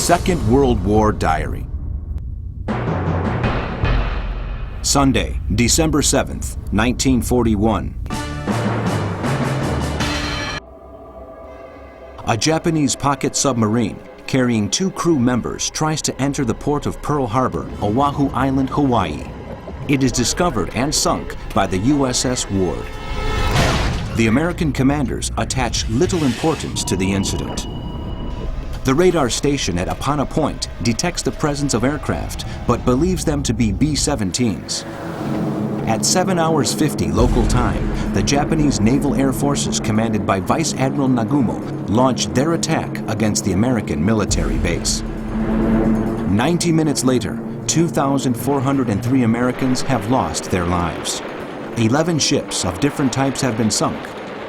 Second World War Diary. Sunday, December 7th, 1941. A Japanese pocket submarine carrying 2 crew members tries to enter the port of Pearl Harbor, Oahu Island, Hawaii. It is discovered and sunk by the USS Ward. The American commanders attach little importance to the incident. The radar station at Apana Point detects the presence of aircraft, but believes them to be B-17s. At 7 hours 50 local time, the Japanese Naval Air Forces commanded by Vice Admiral Nagumo launched their attack against the American military base. 90 minutes later, 2,403 Americans have lost their lives. 11 ships of different types have been sunk.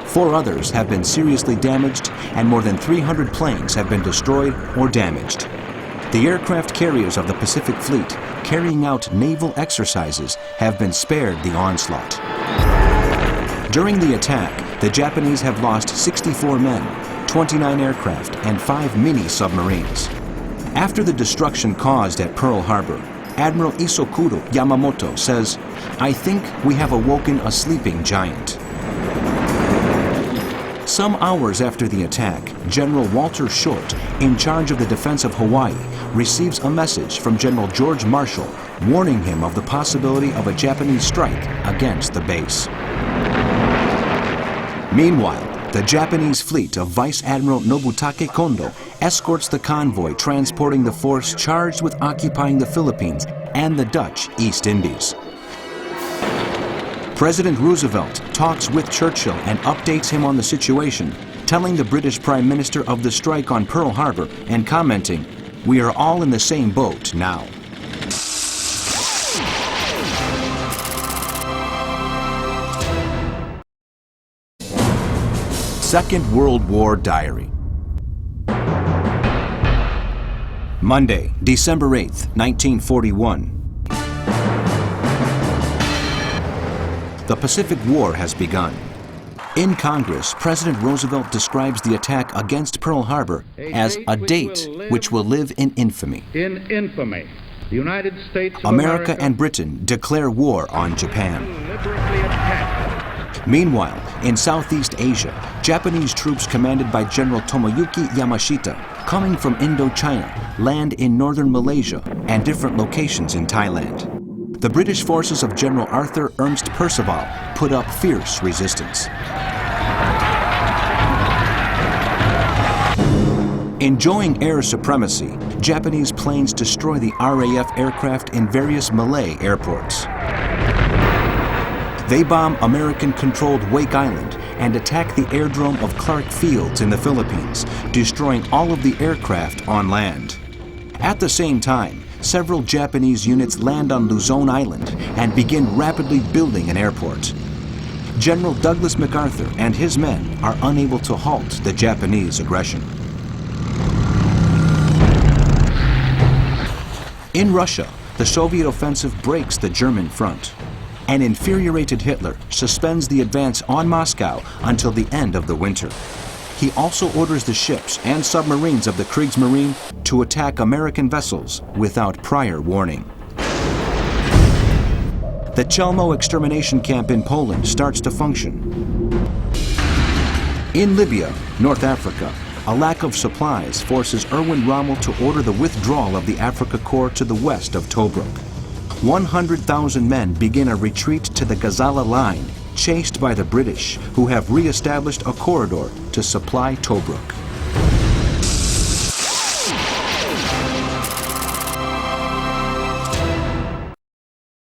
4 others have been seriously damaged, and more than 300 planes have been destroyed or damaged. The aircraft carriers of the Pacific Fleet, carrying out naval exercises, have been spared the onslaught. During the attack, the Japanese have lost 64 men, 29 aircraft, and 5 mini-submarines. After the destruction caused at Pearl Harbor, Admiral Isokuro Yamamoto says, "I think we have awoken a sleeping giant." Some hours after the attack, General Walter Short, in charge of the defense of Hawaii, receives a message from General George Marshall warning him of the possibility of a Japanese strike against the base. Meanwhile, the Japanese fleet of Vice Admiral Nobutake Kondo escorts the convoy transporting the force charged with occupying the Philippines and the Dutch East Indies. President Roosevelt talks with Churchill and updates him on the situation, telling the British Prime Minister of the strike on Pearl Harbor and commenting, "We are all in the same boat now." Second World War Diary. Monday, December 8th, 1941. The Pacific War has begun. In Congress, President Roosevelt describes the attack against Pearl Harbor as a date which will live in infamy. In infamy, the United States of America and Britain declare war on Japan. Meanwhile, in Southeast Asia, Japanese troops commanded by General Tomoyuki Yamashita, coming from Indochina, land in northern Malaysia and different locations in Thailand. The British forces of General Arthur Ernst Percival put up fierce resistance. Enjoying air supremacy, Japanese planes destroy the RAF aircraft in various Malay airports. They bomb American-controlled Wake Island and attack the airdrome of Clark Fields in the Philippines, destroying all of the aircraft on land. At the same time, several Japanese units land on Luzon Island and begin rapidly building an airport. General Douglas MacArthur and his men are unable to halt the Japanese aggression. In Russia, the Soviet offensive breaks the German front. An infuriated Hitler suspends the advance on Moscow until the end of the winter. He also orders the ships and submarines of the Kriegsmarine to attack American vessels without prior warning. The Chelmo extermination camp in Poland starts to function. In Libya, North Africa, a lack of supplies forces Erwin Rommel to order the withdrawal of the Afrika Korps to the west of Tobruk. 100,000 men begin a retreat to the Gazala line, chased by the British, who have re-established a corridor to supply Tobruk.